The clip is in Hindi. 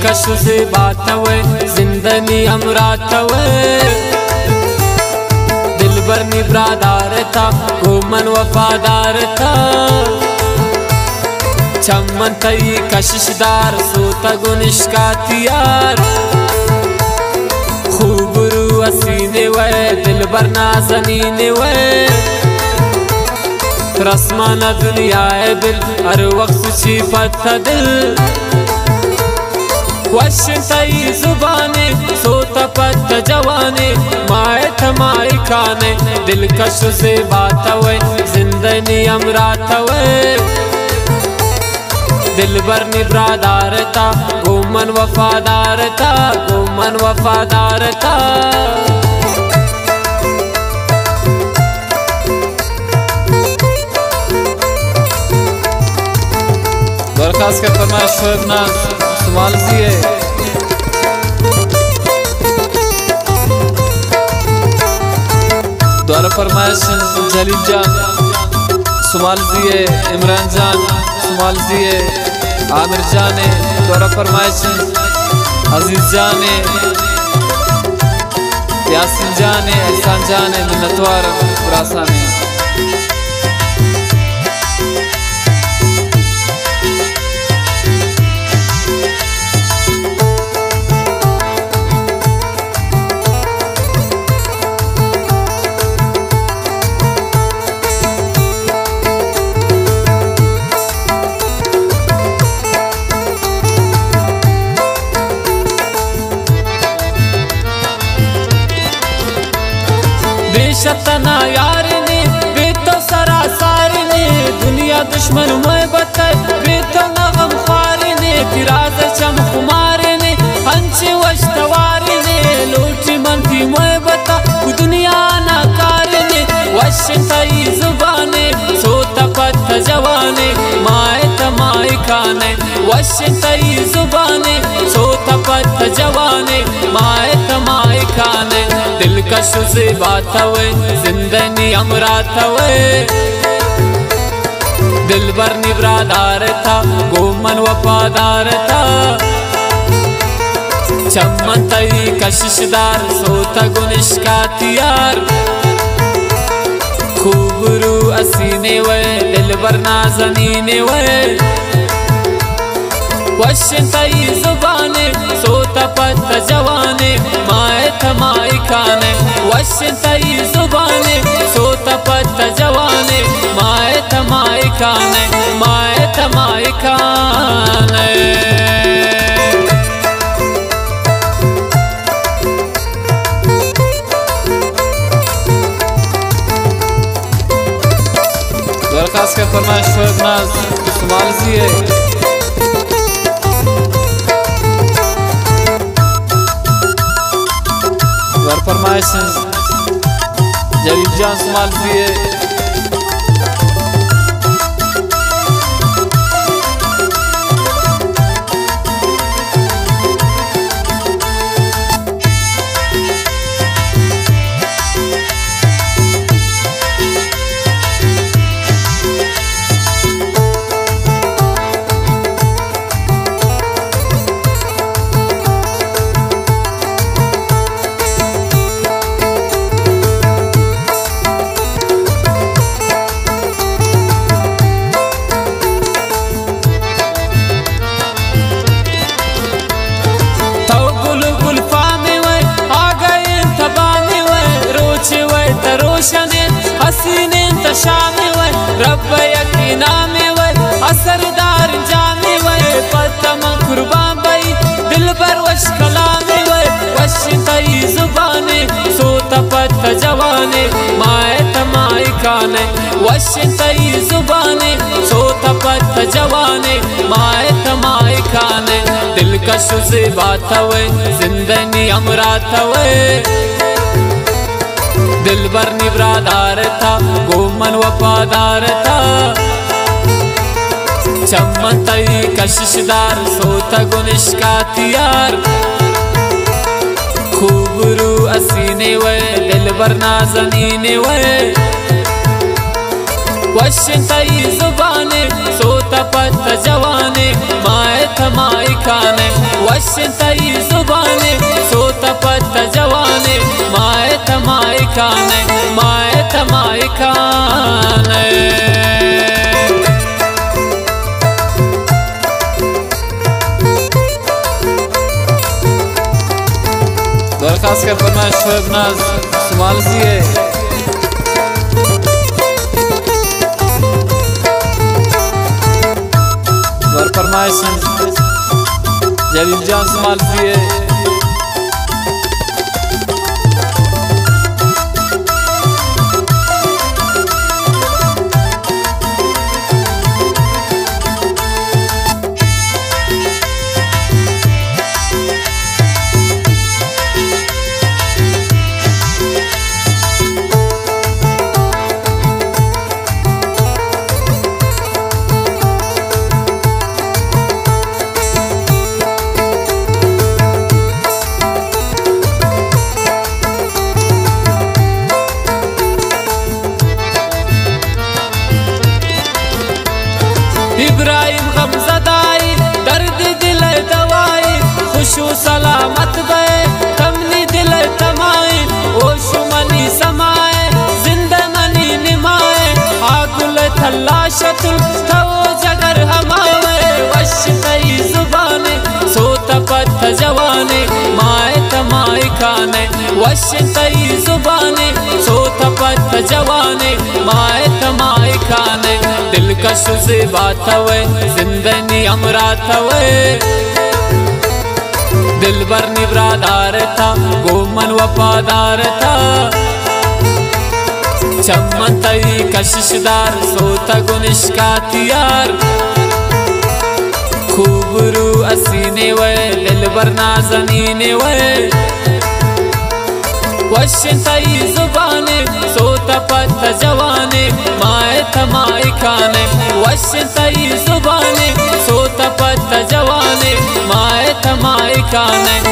दिलकश से बात हुए जिंदगी अमरात हुए दिलबर निब्रादार था घूमन वफादार था चमन तई कशिशदार सोता गुनिश्कातियार खूबरू असीने वे दिलबर नाज़नीने वे रस्माना दुनिया है दिल हर वक्त छिपत दिल वशंतई जुबाने सोता पत जवाने माए थमाई खाने दिलकश से बात हुए जिंदगी अमरात हुए दिलबर निब्रादार था घूमन वफादार था घूमन वफादार था। दरखास्त का फरमाइश शोभना सुमाल सी है द्वारा फरमाइश जलील जान सुमाल सी है इमरान जान सुमाल सी है आमिर जान है द्वारा फरमाइश अजीज जान है यासिन जान है एहसान जान है मिन्नतवार खुरासान है। बेशतना यार ने बेतो सरासार ने दुनिया दुश्मन मोए बताए बेतो नगम खार ने फिराज चम कुमार ने हंचे वशतवार ने लोटी मन थी मोए बता दुनिया नाकार ने वशंतई जुबाने सोता पत जवाने माए तमाई खाने वशंतई जुबाने सोता पत जवाने माए तमाई खाने दिलकश से बात हुए जिंदगी अमरात हुए दिलबर निब्रादार था घूमन वफादार था चमन तई कशिशदार सोता गुनिश्कातियार खूबरू असीने वे दिलबर नाज़नीने वे वशंतई जुबाने सोता पत जवाने माए थमाई खाने वशंतई जुबाने सोता पत जवाने माए थमाई खाने माए थमाई खाने। दरखास्त का फरमाइश शोभना सुमाल सी है फरमाइश जलील जान सुमाल सी है हसीने तशामे वे रब यकीनामे वे असरदार जामे वे पतम कुर्बान बई दिलबर वश कलामे वे वशंतई जुबाने सोता पत जवाने माए तमाई खाने वशंतई जुबाने सोता पत जवाने माए तमाई खाने दिलकश से बात हुए जिंदगी अमरात हुए दिलबर निब्रादार था घूमन वफादार था चमन तई कशिशदार सोता गुनिश्कातियार खूबरू असीने वे दिलबर नाज़नीने वे वशंतई जुबाने सोता पत जवाने माए थमाई खाने वशंतई जुबाने सोत पत जवाने माए थमाई खाने माए थमाई खाने। दरखास्त कर फरमाइश शोएब नाज सुमाल सी है। फरमाइश जलील जान सुमाल सी है। इब्राहिम गमज़दाई दर्द दिल दवाई खुशू सलामत बे कमनी दिल तमाई ओशु मनी समाए जिंदा मनी निमाए आगुल थल्लाशतुल थो जगर हमारे वशतई जुबाने सोत पत जवाने माए तमाई खाने वशतई जुबाने सोत पत जवाने माए तमाई खाने। दिलकश से बात हुए जिंदनी अमरात हुए दिलबर निब्रादार था गोमन वफादार था चमन तई कशिशदार सोता गुनिश्कातियार खूबरू असीने वे दिलबर नाज़नीने वे वशंतई जुबाने सोता पत जवाने माए थमाई खाने वशंतई जुबाने सोता पत जवाने माए थमाई खाने।